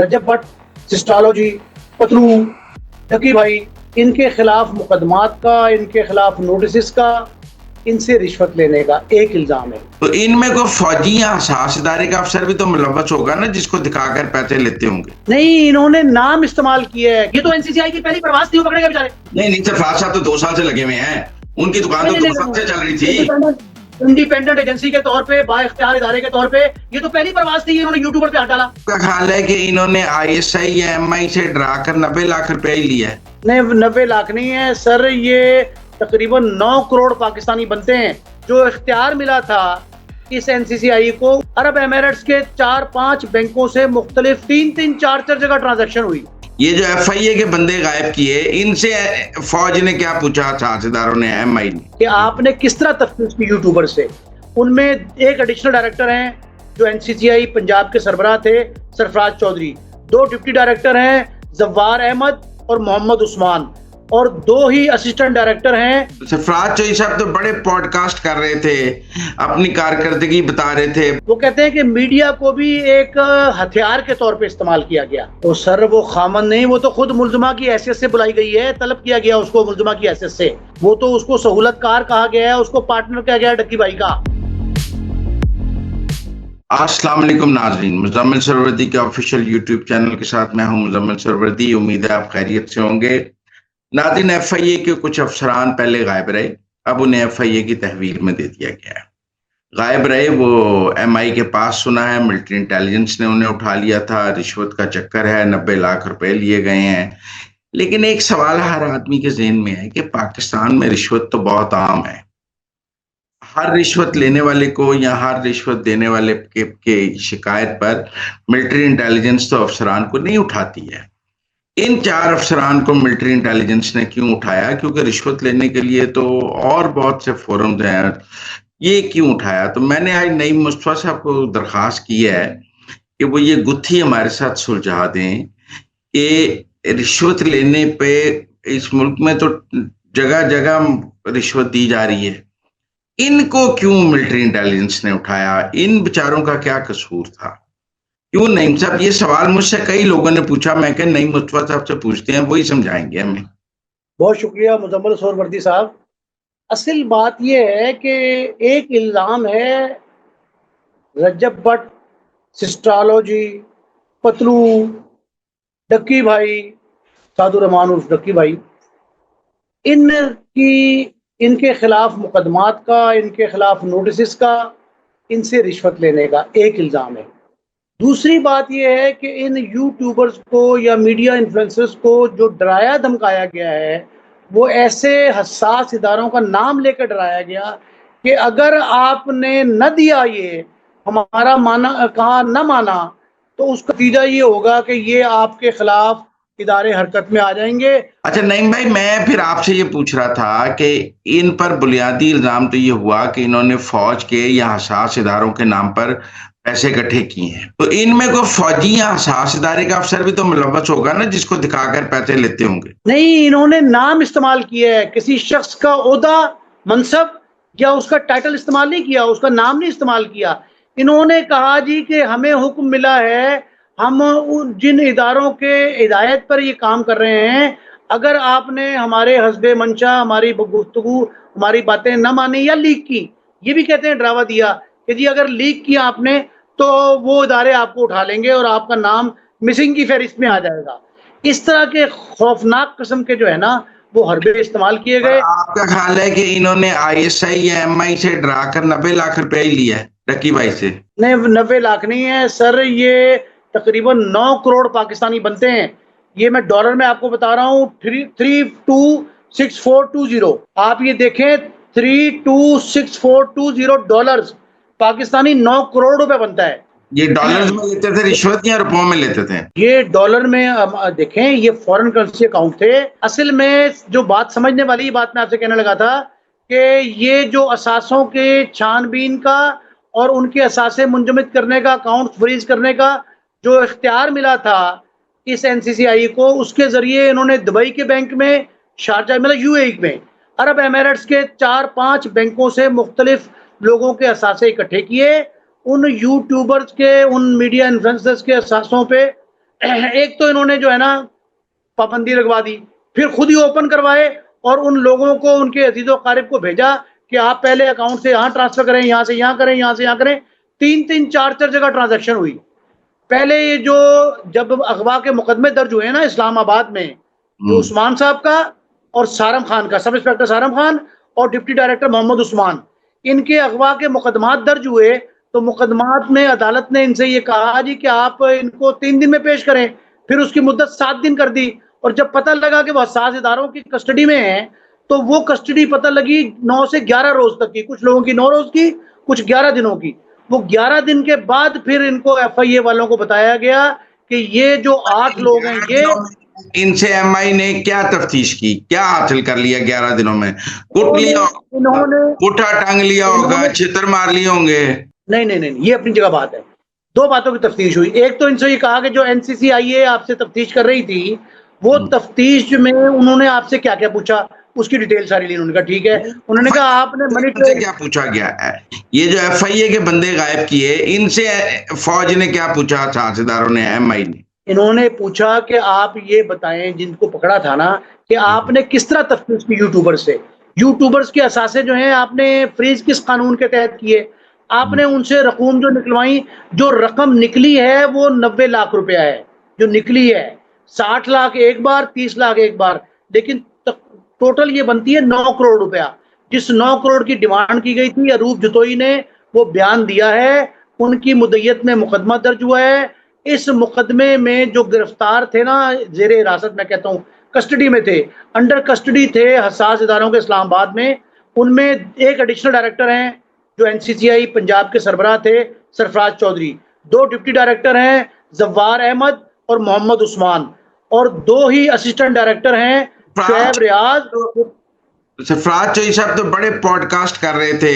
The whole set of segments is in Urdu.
رجب بٹ، سسٹالوجی، پتلو، ڈکی بھائی، ان کے خلاف مقدمات کا، ان کے خلاف نوٹسز کا، ان سے رشوت لینے کا ایک الزام ہے۔ تو ان میں کوئی فوجی یا حساس ادارے کا افسر بھی تو ملوث ہوگا نا، جس کو دکھا کر پیسے لیتے ہوں گے؟ نہیں، انہوں نے نام استعمال کیا ہے۔ یہ تو این سی سی آئی کی پہلی پرواز تھی، وہ پکڑے گئے بیچارے۔ نہیں سرفراز صاحب تو 2 سال سے لگے ہوئے ہیں، ان کی دکان تو 2 سال سے چل رہی تھی۔ انڈیپینڈنٹ ایجنسی کے طور پہ، با اختیار ادارے کے طور پہ یہ تو پہلی پرواز تھی، انہوں نے یوٹیوبر پہ ہاتھ ڈالا۔ کا خیال ہے کہ انہوں نے آئی ایس آئی یا ایم آئی سے ڈرا کر 90 لاکھ روپے ہی لیا ہے؟ نہیں، 90 لاکھ نہیں ہے سر، یہ تقریباً 9 کروڑ پاکستانی بنتے ہیں۔ جو اختیار ملا تھا اس این سی سی آئی کو، عرب ایمریٹس کے 4-5 بینکوں سے مختلف 3-3 4-4 جگہ ٹرانزیکشن ہوئی۔ یہ جو ایف آئی اے کے بندے غائب کیے، ان سے فوج نے کیا پوچھا، سازداروں نے، ایم آئی نے، کہ آپ نے کس طرح تفتیش کی یوٹیوبر سے؟ ان میں ایک ایڈیشنل ڈائریکٹر ہیں جو این سی سی آئی پنجاب کے سربراہ تھے، سرفراز چودھری، 2 ڈپٹی ڈائریکٹر ہیں، زوار احمد اور محمد عثمان، اور 2 ہی اسسٹنٹ ڈائریکٹر ہیں۔ سرفراز چودھری صاحب تو بڑے پوڈ کاسٹ کر رہے تھے، اپنی کارکردگی بتا رہے تھے۔ وہ کہتے ہیں کہ میڈیا کو بھی ایک ہتھیار کے طور پہ استعمال کیا گیا۔ تو سر وہ خامن نہیں، وہ تو خود ملزمہ کی حیثیت سے بلائی گئی ہے، طلب کیا گیا اس کو ملزمہ کی حیثیت سے۔ وہ تو اس کو سہولت کار کہا گیا ہے، اس کو پارٹنر کہا گیا ہے ڈکی بھائی کا۔ السلام علیکم ناظرین، مزمل سروردی کے آفیشیل یوٹیوب چینل کے ساتھ میں ہوں مزمل سروردی۔ امید ہے آپ خیریت سے ہوں گے۔ ناظرین، ایف آئی اے کے کچھ افسران پہلے غائب رہے، اب انہیں ایف آئی اے کی تحویل میں دے دیا گیا ہے۔ غائب رہے وہ ایم آئی کے پاس سنا ہے، ملٹری انٹیلیجنس نے انہیں اٹھا لیا تھا، رشوت کا چکر ہے، 90 لاکھ روپے لیے گئے ہیں۔ لیکن ایک سوال ہر آدمی کے ذہن میں ہے کہ پاکستان میں رشوت تو بہت عام ہے، ہر رشوت لینے والے کو یا ہر رشوت دینے والے کے شکایت پر ملٹری انٹیلیجنس تو افسران کو نہیں اٹھاتی ہے۔ ان 4 افسران کو ملٹری انٹیلیجنس نے کیوں اٹھایا؟ کیونکہ رشوت لینے کے لیے تو اور بہت سے فورمز ہیں، یہ کیوں اٹھایا؟ تو میں نے آج نعیم مصطفیٰ صاحب کو درخواست کی ہے کہ وہ یہ گتھی ہمارے ساتھ سلجھا دیں کہ رشوت لینے پہ اس ملک میں تو جگہ جگہ رشوت دی جا رہی ہے، ان کو کیوں ملٹری انٹیلیجنس نے اٹھایا؟ ان بیچاروں کا کیا قصور تھا؟ کیوں نعیم صاحب؟ یہ سوال مجھ سے کئی لوگوں نے پوچھا، میں کہ نعیم مصطفیٰ صاحب سے پوچھتے ہیں، وہی سمجھائیں گے ہمیں۔ بہت شکریہ مزمل سہروردی صاحب۔ اصل بات یہ ہے کہ ایک الزام ہے رجب بٹ، سسٹالوجی، پتلو، ڈکی بھائی، سعد الرحمان عرف ڈکی بھائی، ان کے خلاف مقدمات کا، ان کے خلاف نوٹسز کا، ان سے رشوت لینے کا ایک الزام ہے۔ دوسری بات یہ ہے کہ ان یوٹیوبرز کو یا میڈیا انفلوئنسرز کو جو ڈرایا دھمکایا گیا ہے، وہ ایسے حساس اداروں کا نام لے کر ڈرایا گیا کہ اگر آپ نے نہ دیا، یہ ہمارا کہا نہ مانا، تو اس کا نتیجہ یہ ہوگا کہ یہ آپ کے خلاف ادارے حرکت میں آ جائیں گے۔ اچھا نعیم بھائی، میں پھر آپ سے یہ پوچھ رہا تھا کہ ان پر بنیادی الزام تو یہ ہوا کہ انہوں نے فوج کے یا حساس اداروں کے نام پر پیسے اکٹھے کیے ہیں، تو ان میں کوئی فوجی یا حساس ادارے کا افسر بھی تو ملوث ہوگا نا، جس کو دکھا کر پیسے لیتے ہوں گے؟ نہیں، انہوں نے نام استعمال کیا ہے، کسی شخص کا عہدہ، منصب یا اس کا ٹائٹل استعمال نہیں کیا، اس کا نام نہیں استعمال کیا۔ انہوں نے کہا جی کہ ہمیں حکم ملا ہے، ہم جن اداروں کے ہدایت پر یہ کام کر رہے ہیں، اگر آپ نے ہمارے حسب منشا، ہماری گفتگو، ہماری باتیں نہ مانی یا لیک کی، یہ بھی کہتے ہیں ڈراوا دیا کہ جی اگر لیک کیا آپ نے تو وہ ادارے آپ کو اٹھا لیں گے اور آپ کا نام مسنگ کی فہرست میں آ جائے گا۔ اس طرح کے خوفناک قسم کے جو ہے نا وہ حربے استعمال کیے گئے۔ آپ کا خیال ہے کہ انہوں نے آئی ایس آئی یا ایم آئی سے ڈرا کر 90 لاکھ روپے ہی لیا ہے ڈکی بھائی سے؟ نہیں، 90 لاکھ نہیں ہے سر، یہ تقریباً 9 کروڑ پاکستانی بنتے ہیں۔ یہ میں ڈالر میں آپ کو بتا رہا ہوں، 326420۔ آپ یہ دیکھیں، 326420 ڈالرز پاکستانی 9 کروڑ روپے بنتا ہے۔ یہ ڈالرز میں لیتے تھے رشوت یا روپوں میں لیتے تھے؟ یہ ڈالر میں دیکھیں، یہ فورن کرنسی اکاؤنٹ تھے۔ اصل میں جو بات سمجھنے والی بات میں آپ سے کہنے لگا تھا کہ یہ جو اثاثوں کے چھان بین کا اور ان کے اثاثے منجمد کرنے کا، اکاؤنٹ فریز کرنے کا جو اختیار ملا تھا اس این سی سی آئی کو، اس کے ذریعے انہوں نے دبئی کے بینک میں، شارجہ مطلب یو اے ای میں، عرب ایمریٹس کے 4-5 بینکوں سے مختلف لوگوں کے اثاثے اکٹھے کیے، ان یوٹیوبرز کے، ان میڈیا انفلوئنسرز کے اثاثوں پہ ایک تو انہوں نے جو ہے نا پابندی لگوا دی، پھر خود ہی اوپن کروائے اور ان لوگوں کو ان کے عزیز و اقارب کو بھیجا کہ آپ پہلے اکاؤنٹ سے یہاں ٹرانسفر کریں، یہاں سے یہاں کریں، یہاں سے یہاں کریں. 3 4 جگہ ٹرانزیکشن ہوئی. پہلے یہ جو جب اغوا کے مقدمے درج ہوئے نا اسلام آباد میں، جو عثمان صاحب کا اور سارم خان کا، سب انسپیکٹر سارم خان اور ڈپٹی ڈائریکٹر محمد عثمان، ان کے اغوا کے مقدمات درج ہوئے تو مقدمات میں عدالت نے ان سے یہ کہا جی کہ آپ ان کو 3 دن میں پیش کریں، پھر اس کی مدت 7 دن کر دی. اور جب پتہ لگا کہ وہ حساس اداروں کی کسٹڈی میں ہیں تو وہ کسٹڈی پتہ لگی 9 سے 11 روز تک کی، کچھ لوگوں کی 9 روز کی، کچھ 11 دنوں کی. وہ 11 دن کے بعد پھر ان کو ایف آئی اے والوں کو بتایا گیا کہ یہ جو 8 لوگ ہیں یہ ان سے ایم آئی نے کیا تفتیش کی، کیا حاصل کر لیا 11 دنوں میں؟ کٹ لیا، انہوں نے پٹھا ٹانگ لیا ہوگا، چھتر مار لیے ہوں گے. نہیں، یہ اپنی جگہ بات ہے. 2 باتوں کی تفتیش ہوئی. ایک تو ان سے یہ کہا کہ جو این سی سی آئی اے آپ سے تفتیش کر رہی تھی، وہ تفتیش میں انہوں نے آپ سے کیا کیا پوچھا اس کی ڈیٹیل ساری لی. انہوں نے کہا ٹھیک ہے. انہوں نے کہا آپ نے منی سے کیا پوچھا گیا ہے؟ یہ جو ایف آئی اے کے بندے غائب کیے، ان سے فوج نے کیا پوچھا؟ سازداروں نے، ایم آئی نے انہوں نے پوچھا کہ آپ یہ بتائیں جن کو پکڑا تھا نا کہ آپ نے کس طرح تفتیش کی یوٹیوبر سے، یوٹیوبرز کے اثاثے جو ہیں آپ نے فریز کس قانون کے تحت کیے، آپ نے ان سے رقوم جو نکلوائیں، جو رقم نکلی ہے وہ 90 لاکھ روپیہ ہے جو نکلی ہے، 60 لاکھ ایک بار، 30 لاکھ ایک بار، لیکن ٹوٹل یہ بنتی ہے 9 کروڑ روپیہ. جس 9 کروڑ کی ڈیمانڈ کی گئی تھی، اروپ جتوئی نے وہ بیان دیا ہے، ان کی مدعیت میں مقدمہ درج ہوا ہے. اس مقدمے میں جو گرفتار تھے نا، زیر حراست میں کہتا ہوں، کسٹڈی میں تھے، انڈر کسٹڈی تھے حساس اداروں کے اسلام آباد میں، ان میں ایک ایڈیشنل ڈائریکٹر ہیں جو این سی سی آئی پنجاب کے سربراہ تھے سرفراز چودھری، 2 ڈپٹی ڈائریکٹر ہیں زوار احمد اور محمد عثمان، اور 2 ہی اسسٹنٹ ڈائریکٹر ہیں شعیب ریاض. سرفراز چودھری صاحب تو بڑے پوڈ کاسٹ کر رہے تھے،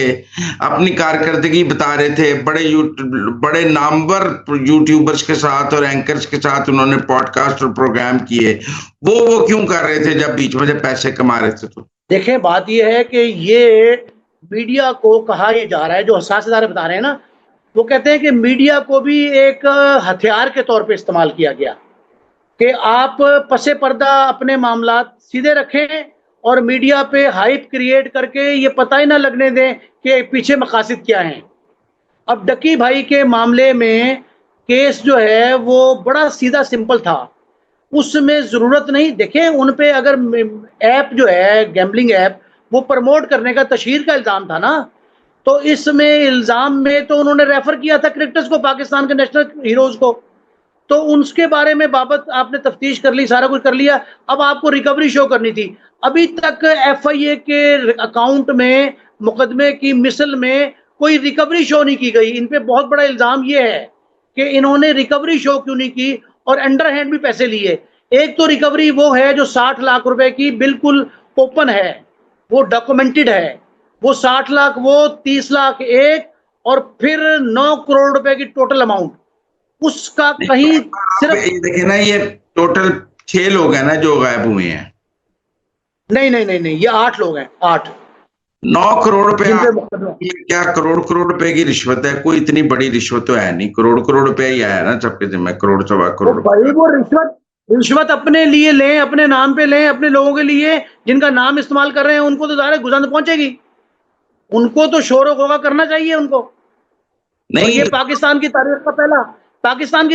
اپنی کارکردگی بتا رہے تھے، بڑے نامور یوٹیوبرز کے ساتھ اور اینکرز کے ساتھ انہوں نے پوڈ کاسٹ اور پروگرام کیے. وہ کیوں کر رہے تھے جب بیچ میں سے پیسے کما رہے تھے؟ تو دیکھیں بات یہ ہے کہ یہ میڈیا کو کہا یہ جا رہا ہے، جو حساس ادارے بتا رہے ہیں نا، وہ کہتے ہیں کہ میڈیا کو بھی ایک ہتھیار کے طور پہ استعمال کیا گیا کہ آپ پس پردہ اپنے معاملات سیدھے رکھیں اور میڈیا پہ ہائپ کریٹ کر کے یہ پتہ ہی نہ لگنے دیں کہ پیچھے مقاصد کیا ہیں. اب ڈکی بھائی کے معاملے میں کیس جو ہے وہ بڑا سیدھا سمپل تھا، اس میں ضرورت نہیں. دیکھیں ان پہ اگر ایپ جو ہے گیمبلنگ ایپ وہ پروموٹ کرنے کا تشہیر کا الزام تھا نا، تو اس میں الزام میں تو انہوں نے ریفر کیا تھا کرکٹرز کو، پاکستان کے نیشنل ہیروز کو، تو ان کے بارے میں بابت آپ نے تفتیش کر لی، سارا کچھ کر لیا. اب آپ کو ریکوری شو کرنی تھی. ابھی تک ایف آئی اے کے اکاؤنٹ میں مقدمے کی مثل میں کوئی ریکوری شو نہیں کی گئی. ان پہ بہت بڑا الزام یہ ہے کہ انہوں نے ریکوری شو کیوں نہیں کی اور انڈر ہینڈ بھی پیسے لیے. ایک تو ریکوری وہ ہے جو 60 لاکھ روپے کی بالکل اوپن ہے، وہ ڈاکومنٹڈ ہے، وہ 60 لاکھ، وہ 30 لاکھ ایک، اور پھر 9 کروڑ روپے کی ٹوٹل اماؤنٹ. اس کا کہیں صرف دیکھیں نا، یہ ٹوٹل 6 لوگ ہیں نا جو غائب ہوئے ہیں. نہیں، یہ 8 لوگ ہیں. 8 9 کروڑ روپے کیا کروڑ روپے کی رشوت ہے؟ کوئی اتنی بڑی رشوت تو ہے نہیں، کروڑ روپے ہی آیا نا سب کے ذمہ، کروڑ سوا کروڑ. وہ رشوت اپنے لیے لیں، اپنے نام پہ لیں، اپنے لوگوں کے لیے جن کا نام استعمال کر رہے ہیں ان کو تو ظاہر گزند پہنچے گی، ان کو تو شور و غوغا کرنا چاہیے ان کو. نہیں، یہ پاکستان کی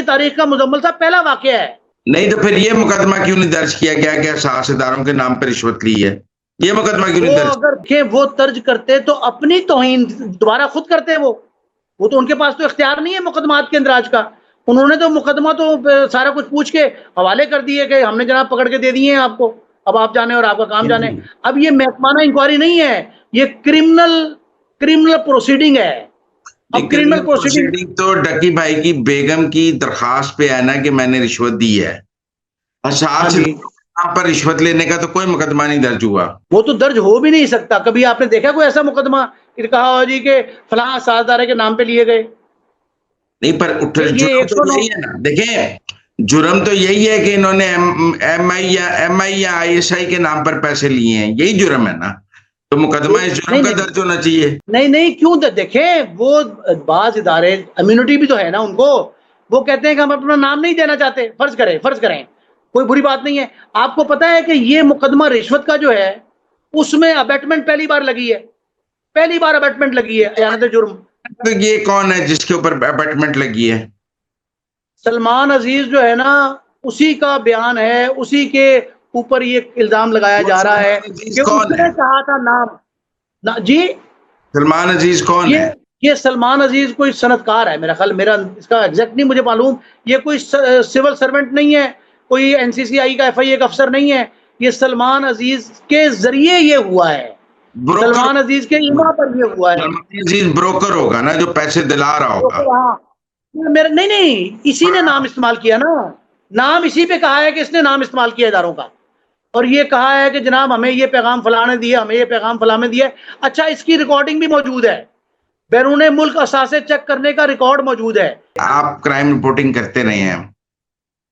تاریخ کا مزمل صاحب پہلا واقعہ ہے. نہیں تو پھر یہ مقدمہ کیوں نہیں درج کیا گیا کہ حساس اداروں کے نام پہ رشوت لی ہے؟ یہ مقدمہ کیوں نہیں درج؟ اگر وہ درج کرتے تو اپنی توہین دوبارہ خود کرتے. وہ تو ان کے پاس تو اختیار نہیں ہے مقدمات کے اندراج کا. انہوں نے تو مقدمہ تو سارا کچھ پوچھ کے حوالے کر دیے کہ ہم نے جناب پکڑ کے دے دیے ہیں آپ کو، اب آپ جانے اور آپ کا کام جانے. اب یہ محکمانہ انکوائری نہیں ہے، یہ کرمنل پروسیڈنگ ہے. اب کرمنل پروسیڈنگ تو ڈکی بھائی کی بیگم کی درخواست پہ ہے نا کہ میں نے رشوت دی ہے. پر رشوت لینے کا تو کوئی مقدمہ نہیں درج ہوا. وہ تو درج ہو بھی نہیں سکتا. کبھی آپ نے دیکھا کوئی ایسا مقدمہ کہ کہا ہو جی کہ فلاں سازدارے کے نام پہ لیے گئے؟ نہیں، پر جرم تو یہی ہے نا. دیکھیں جرم تو یہی ہے کہ انہوں نے ایم آئی یا آئی ایس آئی کے نام پر پیسے لیے ہیں، یہی جرم ہے نا. تو مقدمہ اس جرم کا درج ہونا چاہیے. نہیں کیوں؟ دیکھیں وہ بعض ادارے امیونٹی بھی تو ہے نا ان کو. وہ کہتے ہیں کہ ہم اپنا نام نہیں دینا چاہتے. فرض کریں کوئی بری بات نہیں ہے. آپ کو پتا ہے کہ یہ مقدمہ رشوت کا جو ہے اس میں ابیٹمنٹ پہلی بار لگی ہے, اعانت جرم. تو یہ کون ہے جس کے اوپر اپارٹمنٹ لگی ہے؟ سلمان عزیز جو ہے نا, اسی کا بیان ہے, اسی کے اوپر یہ الزام لگایا جا رہا ہے کہ اس نے کہا تھا نام. جی سلمان عزیز کون ہے؟ یہ سلمان عزیز کوئی صنعت کار ہے میرا خیال, میرا اس کا ایگزیکٹ نہیں مجھے معلوم. یہ کوئی سول سرونٹ نہیں ہے, کوئی NCCI کا FIA کا افسر نہیں ہے. یہ سلمان عزیز کے ذریعے یہ ہوا ہے, سلمان عزیز کے ایما پر یہ ہوا ہے. سلمان عزیز بروکر ہوگا نا جو پیسے دلا رہا ہوگا. نہیں, اسی نے نام استعمال کیا نا, نام اسی پہ کہا ہے کہ اس نے نام استعمال کیا اداروں کا, اور یہ کہا ہے کہ جناب ہمیں یہ پیغام فلاں نے دیا, ہمیں یہ پیغام فلاں نے دیا. اچھا, اس کی ریکارڈنگ بھی موجود ہے, بیرون ملک اثاثے چیک کرنے کا ریکارڈ موجود ہے. آپ کرائم رپورٹنگ کرتے رہے ہیں,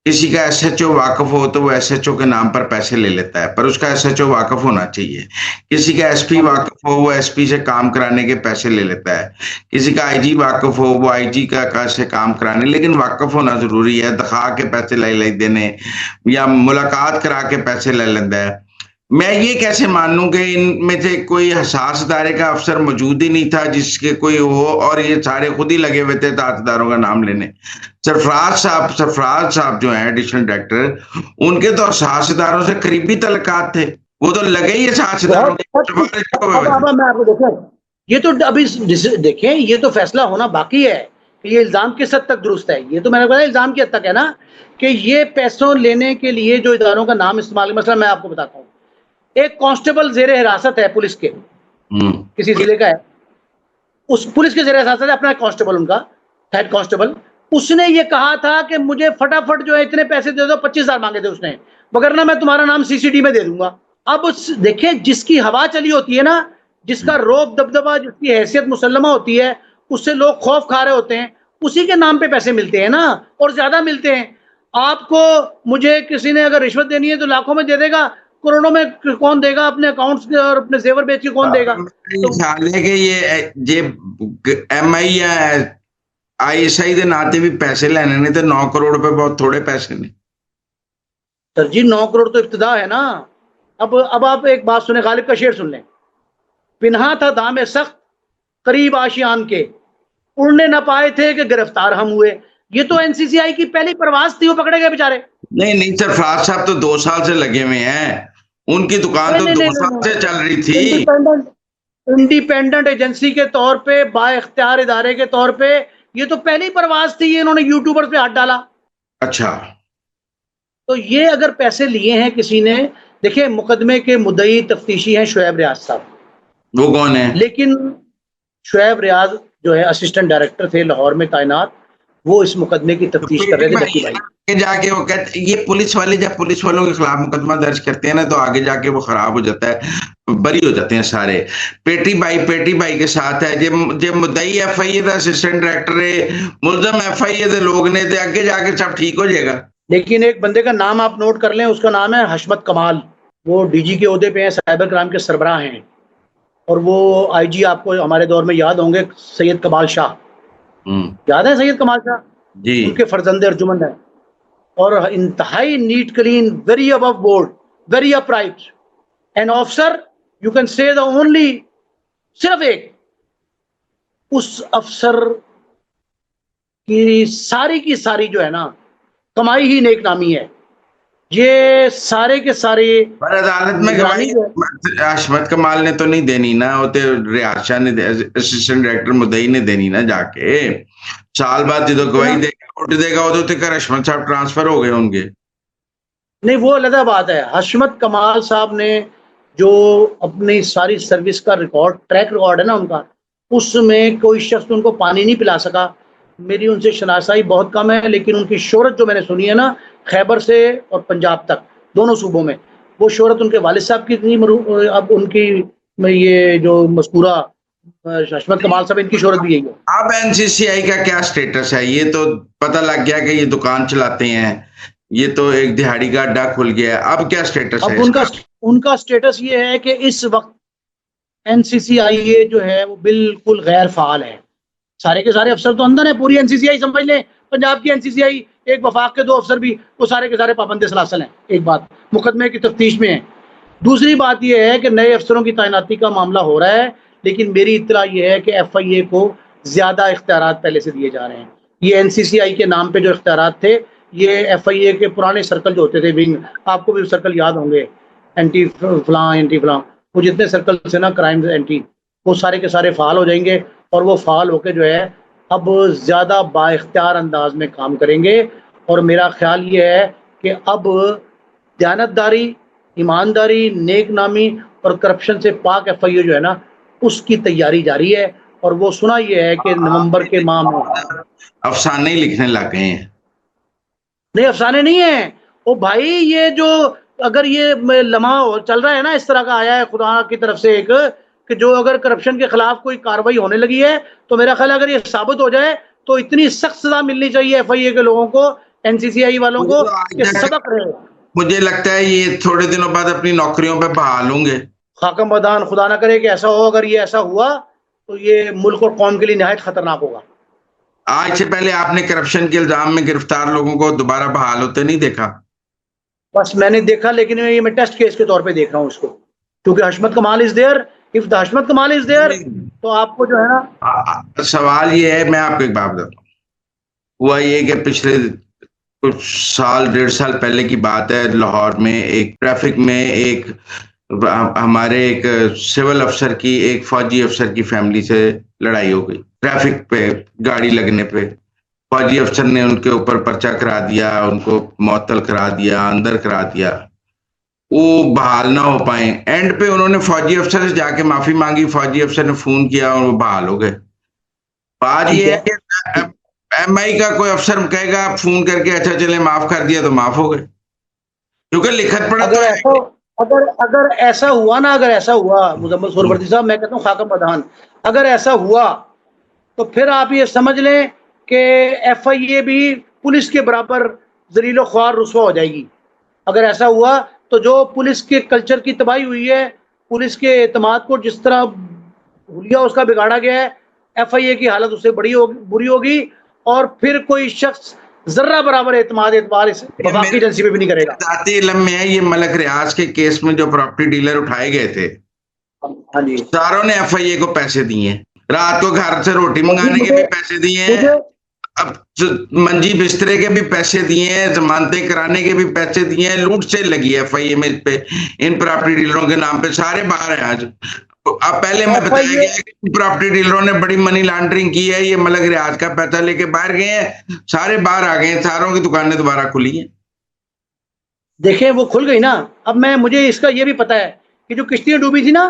کسی کا SHO واقف ہو تو وہ SHO کے نام پر پیسے لے لیتا ہے, پر اس کا SHO واقف ہونا چاہیے. کسی کا SP واقف ہو, وہ SP سے کام کرانے کے پیسے لے لیتا ہے. کسی کا IG واقف ہو, وہ IG کا سے کام کرانے, لیکن واقف ہونا ضروری ہے. دکھا کے پیسے لے دینے یا ملاقات کرا کے پیسے لے لیتا ہے. میں یہ کیسے مان لوں کہ ان میں سے کوئی حساس ادارے کا افسر موجود ہی نہیں تھا جس کے کوئی ہو, اور یہ سارے خود ہی لگے ہوئے تھے تاجداروں کا نام لینے. سرفراز صاحب جو ہیں ایڈیشنل ڈائریکٹر, ان کے تو حساس اداروں سے قریبی تعلقات تھے, وہ تو لگے ہی حساس اداروں کے. یہ تو ابھی دیکھیں, یہ تو فیصلہ ہونا باقی ہے کہ یہ الزام کس حد تک درست ہے. یہ تو میں نے کہا الزام کی حد تک ہے نا, کہ یہ پیسوں لینے کے لیے جو اداروں کا نام استعمال, مثلا میں آپ کو بتاتا ہوں, ایک کانسٹیبل زیر حراست ہے پولیس کے, کسی ضلع کا ہے, اس پولیس کے زیر حراست ہے اپنا کانسٹیبل, ان کا ہیڈ کانسٹیبل. اس نے یہ کہا تھا کہ مجھے فٹافٹ جو ہے اتنے پیسے دے دو, 25,000 مانگے تھے اس نے, وگرنہ میں تمہارا نام CCD میں دے دوں گا. اب دیکھیں, جس کی ہوا چلی ہوتی ہے نا, جس کا روب دبدبہ, جس کی حیثیت مسلمہ ہوتی ہے, اس سے لوگ خوف کھا رہے ہوتے ہیں, اسی کے نام پہ پیسے ملتے ہیں نا, اور زیادہ ملتے ہیں. آپ کو مجھے کسی نے اگر رشوت دینی ہے تو لاکھوں میں دے دے گا, کروڑوں میں کون دے گا, اپنے اکاؤنٹس کے اور اپنے زیور بیچ کے کون دے گا. خیال ہے کہ یہ MI یا ISI دے ناتے بھی پیسے لینے نہیں, تو 9 کروڑ روپے بہت تھوڑے پیسے نہیں. سر جی 9 کروڑ تو ابتدا ہے نا. اب آپ ایک بات سنیں, غالب کا شعر سن لیں. پنہا تھا دام سخت قریب آشیان کے, اڑنے نہ پائے تھے کہ گرفتار ہم ہوئے. یہ تو NCCI کی پہلی پرواز تھی, وہ پکڑے گئے بیچارے. نہیں سر, فراز صاحب تو 2 سال سے لگے ہوئے ہیں, ان کی دکان تو 2 سال سے چل رہی تھی. انڈیپینڈنٹ ایجنسی کے طور پہ, با اختیار ادارے کے طور پہ, یہ تو پہلی پرواز تھی. یہ انہوں نے یوٹیوبر پہ ہاتھ ڈالا. اچھا, تو یہ اگر پیسے لیے ہیں کسی نے, دیکھیں مقدمے کے مدعی تفتیشی ہیں شعیب ریاض صاحب. وہ کون ہے؟ لیکن شعیب ریاض جو ہے اسسٹنٹ ڈائریکٹر تھے لاہور میں تعینات, وہ اس مقدمے کی تفتیش کر رہے تھے. آگے جا کے وہ کہتے, یہ پولیس والے جب پولیس والوں کے خلاف مقدمہ درج کرتے ہیں نا, تو آگے جا کے وہ خراب ہو جاتا ہے, بری ہو جاتے ہیں سارے. پیٹی بائی کے ساتھ ہے جب مدعی FIA دا اسسٹنٹ ڈائریکٹر ہے, ملزم FIA دے لوگ نے, تو آگے جا کے سب ٹھیک ہو جائے گا. لیکن ایک بندے کا نام آپ نوٹ کر لیں, اس کا نام ہے حشمت کمال. وہ DG کے عہدے پہ ہیں, سائبر کرائم کے سربراہ ہیں, اور وہ IG آپ کو ہمارے دور میں یاد ہوں گے, سید کمال شاہ. یاد ہے سید کمال شاہ؟ جی, ان کے فرزند ارجمند ہیں, اور انتہائی neat clean, very above board, very upright, an officer you can say the only. صرف ایک اس افسر کی ساری جو ہے نا کمائی ہی نیک نامی ہے. یہ سارے کے سارے پر عدالت میں گواہی حشمت کمال نے تو نہیں دینی نا, وہ تو ریاض شاہ نے, اسسٹنٹ ڈائریکٹر مدعی نے دینی نا. جا کے سال بعد جدو گواہی دے گا ادو تک حشمت صاحب ٹرانسفر ہو گئے ہوں گے. نہیں, وہ علیحدہ بات ہے. حشمت کمال صاحب نے جو اپنی ساری سروس کا ریکارڈ, ٹریک ریکارڈ ہے نا ان کا, اس میں کوئی شخص ان کو پانی نہیں پلا سکا. میری ان سے شناسائی بہت کم ہے, لیکن ان کی شہرت جو میں نے سنی ہے نا, خیبر سے اور پنجاب تک دونوں صوبوں میں, وہ شہرت ان کے والد صاحب کی اتنی, اب ان کی یہ جو مذکورہ حشمت کمال صاحب, ان کی شہرت بھی یہی ہے. اب NCCI کا کیا سٹیٹس ہے؟ یہ تو پتہ لگ گیا کہ یہ دکان چلاتے ہیں, یہ تو ایک دہاڑی کا اڈا کھل گیا. اب کیا سٹیٹس ہے؟ ان کا سٹیٹس یہ ہے کہ اس وقت NCCI جو ہے وہ بالکل غیر فعال ہے. سارے کے سارے افسر تو اندر ہیں, پوری NCCI سمجھ لیں پنجاب کی NCCI ایک وفاق کے 2 افسر بھی وہ سارے کے سارے پابند سلاسل ہیں. ایک بات مقدمے کی تفتیش میں ہے. دوسری بات یہ ہے کہ نئے افسروں کی تعیناتی کا معاملہ ہو رہا ہے، لیکن میری اطلاع یہ ہے کہ FIA کو زیادہ اختیارات پہلے سے دیے جا رہے ہیں. یہ NCCI کے نام پہ جو اختیارات تھے یہ FIA کے پرانے سرکل جو ہوتے تھے ونگ، آپ کو بھی سرکل یاد ہوں گے، اینٹی فلاں، وہ جتنے سرکل سے نا کرائم اینٹی، وہ سارے کے سارے فعال ہو جائیں گے، اور وہ فعال ہو کے جو ہے اب زیادہ با اختیار انداز میں کام کریں گے. اور میرا خیال یہ ہے کہ اب دیانتداری، ایمانداری، نیک نامی اور کرپشن سے پاک FIA جو ہے نا اس کی تیاری جاری ہے. اور وہ سنا یہ ہے کہ نومبر کے ماہ میں افسانے ہی لکھنے لگ گئے ہیں. نہیں، افسانے نہیں ہیں او بھائی، یہ جو اگر یہ لمحہ چل رہا ہے نا اس طرح کا آیا ہے خدا کی طرف سے ایک کہ جو اگر کرپشن کے خلاف کوئی کاروائی ہونے لگی ہے تو میرا خیال ہے اگر یہ ثابت ہو جائے تو اتنی سخت سزا ملنی چاہیے FIA کے لوگوں کو، NCCI والوں کو، کہ سبق رہے. مجھے لگتا ہے یہ تھوڑے دنوں بعد اپنی نوکریوں پہ بحال ہوں گے. خاکم بدان، خدا نہ کرے کہ ایسا ہو. اگر یہ ایسا ہوا تو یہ ملک اور قوم کے لیے نہایت خطرناک ہوگا. آج سے پہلے آپ نے کرپشن کے الزام میں گرفتار لوگوں کو دوبارہ بحال ہوتے نہیں دیکھا؟ بس میں نے دیکھا، لیکن یہ میں ٹیسٹ کیس کے طور پہ دیکھ رہا ہوں اس کو، کیونکہ Hashmat Kamal is there. If the Hashmat Kamal is there تو آپ کو جو ہے نا سوال یہ ہے، میں آپ کو ایک بات بتاتا ہوں. ہوا یہ کہ پچھلے کچھ سال 1.5 سال پہلے کی بات ہے، لاہور میں ایک ٹریفک میں ایک ہمارے ایک سول افسر کی ایک فوجی افسر کی فیملی سے لڑائی ہو گئی. ٹریفک پہ گاڑی لگنے پہ فوجی افسر نے ان کے اوپر پرچہ کرا دیا، ان کو معطل کرا دیا، اندر کرا دیا، وہ بحال نہ ہو پائے. اینڈ پہ انہوں نے فوجی افسر سے جا کے معافی مانگی، فوجی افسر نے فون کیا اور وہ بحال ہو گئے. بات یہ ہے کہ MI کا کوئی افسر کہے گا فون کر کے اچھا چلے معاف کر دیا تو معاف ہو گئے، کیونکہ لکھت پڑا تو ہے. اگر ایسا ہوا نا، اگر ایسا ہوا مزمل سہروردی صاحب، میں کہتا ہوں خاکم بدان، اگر ایسا ہوا تو پھر آپ یہ سمجھ لیں کہ FIA بھی پولیس کے برابر ذلیل و خوار رسوا ہو جائے گی. اگر ایسا ہوا تو جو پولیس کے کلچر کی تباہی ہوئی ہے، پولیس کے اعتماد کو جس طرح حلیہ اس کا بگاڑا گیا ہے، FIA کی حالت اس سے بری ہوگی، اور پھر کوئی شخص ذرہ برابر اعتماد اس وفاقی ایجنسی پہ بھی نہیں کرے گا. ذاتی علم میں ہے، یہ ملک ریاض کے کیس میں جو پراپرٹی ڈیلر اٹھائے گئے تھے، ہاں جی، ساروں نے FIA کو پیسے دیے، رات کو گھر سے روٹی منگانے کے بھی پیسے دیے ہیں، اب منجی بسترے کے بھی پیسے دیے ہیں، ضمانتیں کرانے کے بھی پیسے دیے ہیں. لوٹ سے لگی ہے FIA میں پہ، ان پراپرٹی ڈیلروں کے نام پہ. سارے باہر ہیں آج. اب پہلے میں بتایا گیا کہ پراپرٹی ڈیلروں نے بڑی منی لانڈرنگ کی ہے، یہ ملک ریاض کا پیسہ لے کے باہر گئے ہیں، سارے باہر آ گئے ہیں، ساروں کی دکانیں دوبارہ کھلی ہیں. دیکھیں وہ کھل گئی نا. اب مجھے اس کا یہ بھی پتا ہے کہ جو کشتیاں ڈوبی تھی نا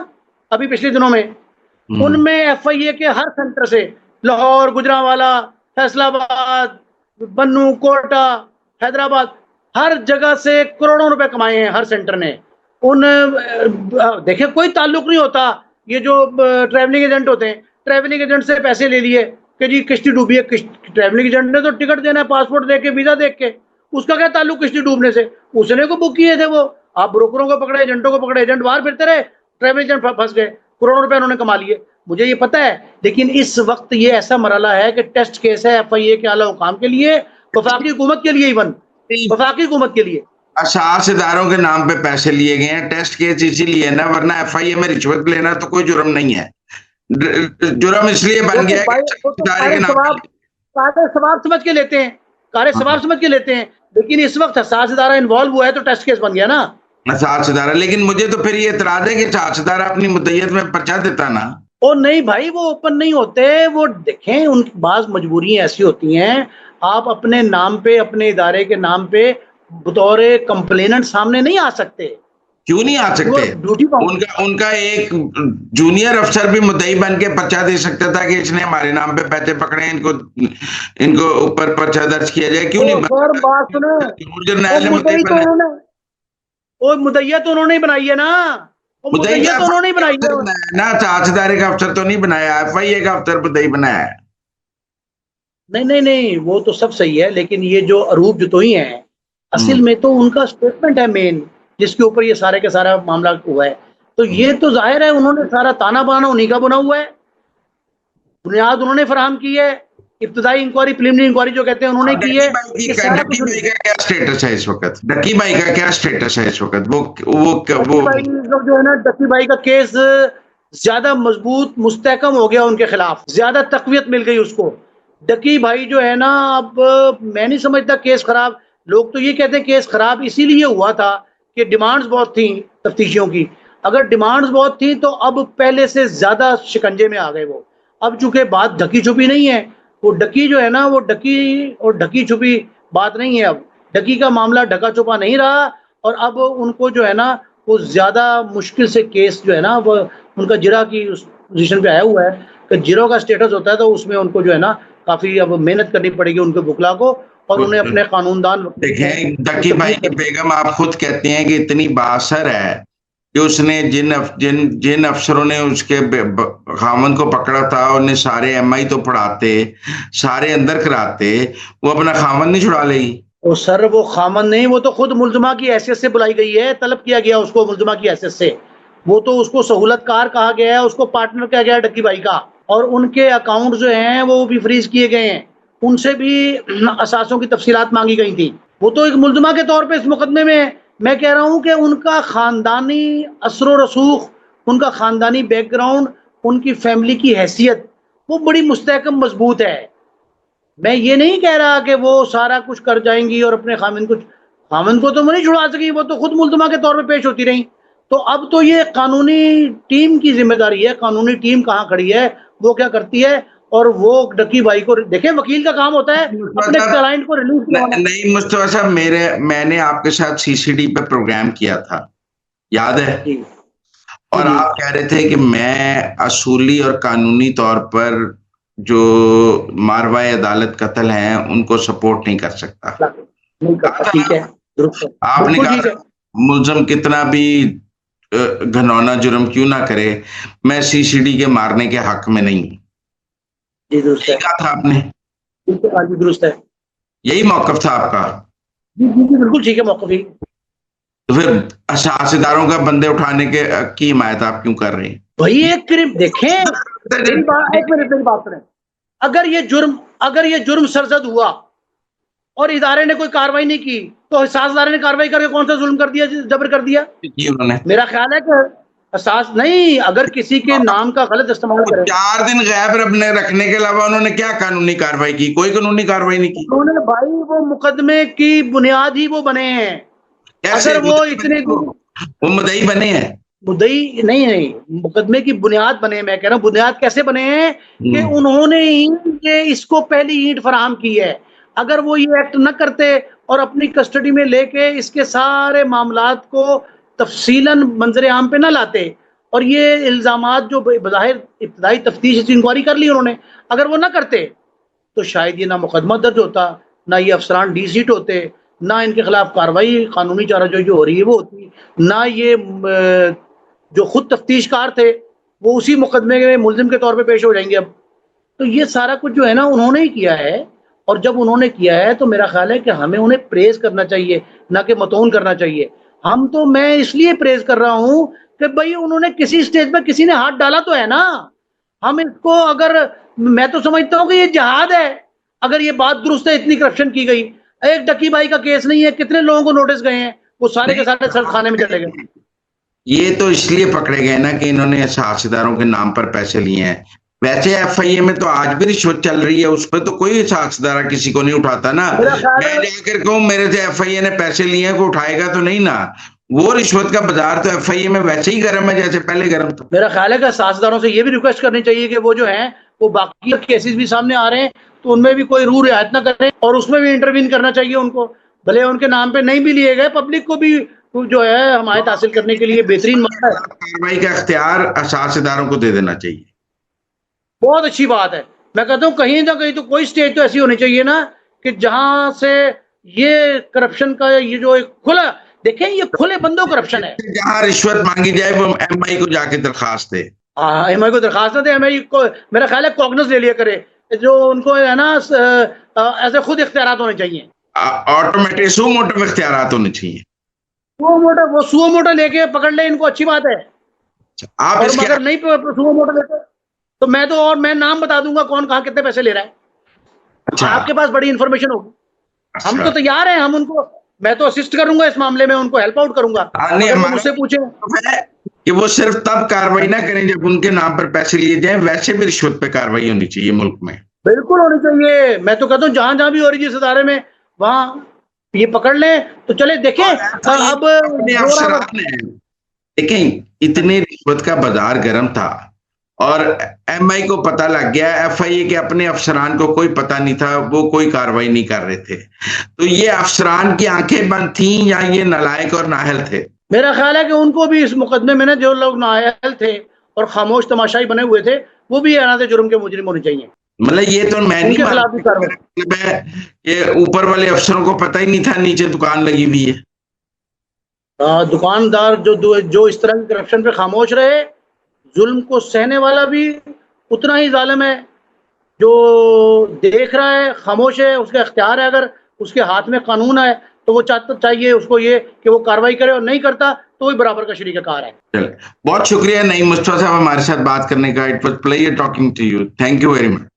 ابھی پچھلے دنوں میں، ان میں FIA کے ہر سینٹر سے، لاہور، گجرانوالا، فیصلہ آباد، بنو، کوٹا، حیدرآباد، ہر جگہ سے کروڑوں روپے کمائے ہیں ہر سینٹر نے. دیکھیں کوئی تعلق نہیں ہوتا، یہ جو ٹریولنگ ایجنٹ ہوتے ہیں، ٹریولنگ ایجنٹ سے پیسے لے لیے کہ جی کشتی ڈوبی ہے. ٹریولنگ ایجنٹ نے تو ٹکٹ دینا ہے، پاسپورٹ دے کے، ویزا دیکھ کے، اس کا کیا تعلق کشتی ڈوبنے سے؟ اس نے کو بک کیے تھے وہ. آپ بروکروں کو پکڑے، ایجنٹوں کو پکڑے، ایجنٹ باہر پھرتے رہے، ٹریول ایجنٹ پھنس گئے، کروڑوں روپے انہوں نے کما لیے. مجھے یہ پتا ہے، لیکن اس وقت یہ ایسا مرحلہ ہے کہ ٹیسٹ کیس ہے FIA کے اعلیٰ حکام کے لیے، وفاقی حکومت کے لیے، ایون وفاقی حکومت کے لیے. اساس اداروں کے نام پہ پیسے لیے گئے ہیں. ٹیسٹ کیس اسی لیے نا، ورنہ FIA میں رشوت لینا تو کوئی جرم نہیں ہے. جرم اس لیے بن گیا کہ ادارے کے نام کارے ثواب سمجھ کے لیتے ہیں، کارے ثواب سمجھ کے لیتے ہیں، لیکن اس وقت حساس ادارہ انوالو ہوا ہے تو ٹیسٹ کیس بن گیا نا. اساس ادارہ، لیکن مجھے تو پھر یہ اعتراض ہے کہ اساس ادارہ اپنی مدعیت میں پرچہ دیتا نا. او نہیں بھائی، وہ اوپن نہیں ہوتے. وہ دیکھیں ان کی بعض مجبوریاں ایسی ہوتی ہیں، آپ اپنے نام پہ، اپنے ادارے کے نام پہ بطور کمپلیننٹ سامنے نہیں آ سکتے. کیوں نہیں آ سکتے؟ ان کا ایک جونیئر افسر بھی مدعی بن کے پرچہ دے سکتا تھا کہ اس نے ہمارے نام پہ پیسے پکڑے، ان کو اوپر پرچہ درج کیا جائے. کیوں نہیں؟ مدعیت تو انہوں نے بنائی ہے نا، مدعیت تو انہوں نے بنائی ہے نا. اساس ادارے کا افسر تو نہیں بنایا، FIA کا افسر مدعی بنایا ہے. نہیں، وہ تو سب صحیح ہے، لیکن یہ جو عروب جتوئی ہیں اصل میں تو ان کا سٹیٹمنٹ ہے مین، جس کے اوپر یہ سارے کا سارا معاملہ ہوا ہے. تو یہ تو ظاہر ہے انہوں نے سارا تانا بانا انہیں کا بنا ہوا ہے، بنیاد انہوں نے فراہم کی ہے. ابتدائی انکوائری پریلیمنری انکوائری جو کہتے ہیں انہوں نے کی ہے. ڈکی بھائی کا کیا سٹیٹس ہے اس وقت؟ ڈکی بھائی کا کیا سٹیٹس ہے اس وقت؟ ڈکی بھائی جو ہے نا، ڈکی بھائی کا کیس زیادہ مضبوط مستحکم ہو گیا ان کے خلاف، زیادہ تقویت مل گئی اس کو. ڈکی بھائی جو ہے نا، اب میں نہیں سمجھتا کیس خراب. لوگ تو یہ کہتے ہیں کیس خراب اسی لیے ہوا تھا کہ ڈیمانڈز بہت تھیں تفتیشیوں کی. اگر ڈیمانڈز بہت تھیں تو اب پہلے سے زیادہ شکنجے میں آ گئے وہ. اب چونکہ بات ڈھکی چھپی نہیں ہے، وہ ڈکی جو ہے نا، وہ ڈکی اور ڈھکی چھپی بات نہیں ہے. اب ڈکی کا معاملہ ڈھکا چھپا نہیں رہا، اور اب ان کو جو ہے نا وہ زیادہ مشکل سے کیس جو ہے نا، وہ ان کا جرا کی اس پوزیشن پہ آیا ہوا ہے کہ جرو کا سٹیٹس ہوتا ہے، تو اس میں ان کو جو ہے نا کافی اب محنت کرنی پڑے گی ان کے وکلا کو، اور انہیں اپنے قانون دان. دیکھیں ڈکی بھائی کی بیگم آپ خود کہتے ہیں کہ اتنی بااثر ہے کہ اس نے جن افسروں نے اس کے خامن کو پکڑا تھا، انہیں سارے ایم آئی تو پڑھاتے، سارے اندر کراتے، وہ اپنا خامن نہیں چھڑا لے گی؟ وہ سر وہ خامن نہیں، وہ تو خود ملزمہ کی حیثیت سے بلائی گئی ہے، طلب کیا گیا اس کو ملزمہ کی حیثیت سے. وہ تو اس کو سہولت کار کہا گیا ہے، اس کو پارٹنر کہا گیا ہے ڈکی بھائی کا، اور ان کے اکاؤنٹ جو ہیں وہ بھی فریز کیے گئے ہیں. ان سے بھی اثاثوں کی تفصیلات مانگی گئی تھیں. وہ تو ایک ملزمہ کے طور پہ اس مقدمے میں کہہ رہا ہوں کہ ان کا خاندانی اثر و رسوخ، ان کا خاندانی بیک گراؤنڈ، ان کی فیملی کی حیثیت وہ بڑی مستحکم مضبوط ہے. میں یہ نہیں کہہ رہا کہ وہ سارا کچھ کر جائیں گی اور اپنے خامن کو تو وہ نہیں چھڑا سکی، وہ تو خود ملزمہ کے طور پہ پیش ہوتی رہیں. تو اب تو یہ قانونی ٹیم کی ذمہ داری ہے. قانونی ٹیم کہاں کھڑی ہے، وہ کیا کرتی ہے، اور وہ ڈکی بھائی کو دیکھیں، وکیل کا کام ہوتا ہے اپنے کلائنٹ کو ریلیز کروانا. نہیں مصطفیٰ صاحب، میں نے آپ کے ساتھ سی سی ڈی پہ پروگرام کیا تھا، یاد ہے؟ اور آپ کہہ رہے تھے کہ میں اصولی اور قانونی طور پر جو ماروائے عدالت قتل ہیں ان کو سپورٹ نہیں کر سکتا. ٹھیک ہے، آپ نے کہا ملزم کتنا بھی گھنونا جرم کیوں نہ کرے، میں سی سی ڈی کے مارنے کے حق میں نہیں. جی درست ہے، کہا تھا آپ نے، درست ہے، یہی موقف تھا آپ کا. جی بالکل ٹھیک ہے موقف ہی. تو پھر سیاستداروں کا بندے اٹھانے کی حمایت آپ کیوں کر رہے ہیں؟ وہی ایک دیکھیں، ایک میری بات سنیں. اگر یہ جرم سرزد ہوا اور ادارے نے کوئی کاروائی نہیں کی، تو حساس ادارے نے کاروائی کر کے کون سا ظلم کر دیا، جبر کر دیا؟ انہوں نے میرا خیال ہے کہ حساس نہیں، اگر کسی کے نام کا غلط استعمال کرے. 4 دن غائب رکھنے کے علاوہ انہوں نے کیا قانونی کاروائی کی؟ کوئی قانونی کاروائی نہیں کی. انہوں نے بھائی وہ مقدمے کی بنیاد ہی وہ بنے ہیں. اگر وہ اتنے وہ مدعی بنے ہیں، مدعی نہیں، مقدمے کی بنیاد بنے. میں کہہ رہا ہوں بنیاد کیسے بنے ہیں کہ انہوں نے اس کو پہلی اینٹ فراہم کی ہے. اگر وہ یہ ایکٹ نہ کرتے اور اپنی کسٹڈی میں لے کے اس کے سارے معاملات کو تفصیلاً منظر عام پہ نہ لاتے، اور یہ الزامات جو بظاہر ابتدائی تفتیش انکوائری کر لی انہوں نے، اگر وہ نہ کرتے تو شاید یہ نہ مقدمہ درج ہوتا، نہ یہ افسران ڈی سیٹ ہوتے، نہ ان کے خلاف کاروائی قانونی چارہ جو ہو رہی ہے وہ ہوتی، نہ یہ جو خود تفتیش کار تھے وہ اسی مقدمے میں ملزم کے طور پہ پیش ہو جائیں گے. اب تو یہ سارا کچھ جو ہے نا انہوں نے ہی کیا ہے، اور جب انہوں نے کیا ہے تو میرا خیال ہے کہ ہمیں انہیں پریز کرنا چاہیے، نہ کہ متون کرنا چاہیے. میں اس لیے پریز کر رہا ہوں کہ بھائی انہوں نے کسی سٹیج پہ کسی نے ہاتھ ڈالا تو ہے نا. ہم اس کو میں تو سمجھتا ہوں کہ یہ جہاد ہے. اگر یہ بات درست ہے، اتنی کرپشن کی گئی، ایک ڈکی بھائی کا کیس نہیں ہے، کتنے لوگوں کو نوٹس گئے ہیں، وہ سارے کے سارے سر خانے میں چلے گئے. یہ تو اس لیے پکڑے گئے نا کہ انہوں نے سیاستداروں کے نام پر پیسے لیے ہیں. ویسے ایف آئی اے میں تو آج بھی رشوت چل رہی ہے، اس پہ تو کوئی سیاستدار کسی کو نہیں اٹھاتا نا. میں جا کر کہوں میرے سے ایف آئی اے نے پیسے لیے ہیں، کوئی اٹھائے گا تو نہیں نا. وہ رشوت کا بازار تو ایف آئی اے میں ویسے ہی گرم ہے جیسے پہلے گرم تھا. میرا خیال ہے کہ سیاستداروں سے یہ بھی ریکویسٹ کرنی چاہیے کہ وہ جو ہیں وہ باقی کیسز بھی سامنے آ رہے ہیں تو ان میں بھی کوئی روح رعایت نہ کریں، اور اس میں بھی انٹروین کرنا چاہیے ان کو. بھلے ان کے نام پہ نہیں بھی لیے گئے، پبلک کو بھی جو ہے حمایت حاصل کرنے کے لیے بہترین موقع ہے. کارروائی کا اختیار سیاستداروں کو دے دینا چاہیے. بہت اچھی بات ہے. میں کہتا ہوں کہیں نہ کہیں تو کوئی اسٹیج تو ایسی ہونی چاہیے نا کہ جہاں سے یہ کرپشن کا یہ جو ایک کھلا، دیکھیں یہ کھلے بندوں کرپشن ہے. جہاں رشوت مانگی جائے وہ ایم آئی کو جا کے درخواست دے. ایم آئی کو درخواست نہ دے، ایم آئی کو میرا خیال ہے کوگنس لے لیا کرے، جو ان کو ہے نا ایسے خود اختیارات ہونے چاہیے، آٹومیٹک سو موٹو اختیارات ہونے چاہیے. وہ سو موٹو لے کے پکڑ لے ان کو، اچھی بات ہے. آپ اگر نہیں سو موٹو لیتے تو میں نام بتا دوں گا کون کہاں کتنے پیسے لے رہا ہے. آپ کے پاس بڑی انفارمیشن ہوگی. ہم تو تیار ہیں, ہم ان کو, میں تو اسسٹ کروں گا اس معاملے میں, ان کو ہیلپ آؤٹ کروں گا. مجھ سے پوچھیں کہ وہ صرف تب کاروائی نہ کریں جب ان کے نام پر پیسے لیے جائیں, ویسے بھی رشوت پہ کاروائی ہونی چاہیے ملک میں. بالکل ہونی چاہیے. میں تو کہتا ہوں جہاں جہاں بھی ہو رہی ہے جس ادارے میں, وہاں یہ پکڑ لیں تو چلے دیکھیں. اب دیکھیں اتنے رشوت کا بازار گرم تھا اور ایم آئی کو پتہ لگ گیا, ایف آئی اے کے اپنے افسران کو کوئی پتہ نہیں تھا, وہ کوئی کاروائی نہیں کر رہے تھے. تو یہ افسران کی آنکھیں بند تھیں یا یہ نالائق اور نااہل تھے؟ میرا خیال ہے کہ ان کو بھی اس مقدمے میں جو لوگ نااہل تھے اور خاموش تماشائی بنے ہوئے تھے, وہ بھی اعانت جرم کے مجرم ہونے چاہیے. مطلب یہ تو میں نہیں مطلب ہے کہ اوپر والے افسروں کو پتہ ہی نہیں تھا نیچے دکان لگی ہوئی ہے. دکاندار جو اس طرح کی کرپشن پہ خاموش رہے, ظلم کو سہنے والا بھی اتنا ہی ظالم ہے. جو دیکھ رہا ہے خاموش ہے, اس کا اختیار ہے, اگر اس کے ہاتھ میں قانون ہے تو وہ چاہیے اس کو یہ کہ وہ کاروائی کرے, اور نہیں کرتا تو وہ برابر کا شریک کار ہے. چلے, بہت شکریہ نعیم مصطفیٰ صاحب ہمارے ساتھ بات کرنے کا. It was pleasure talking to you. Thank you very much.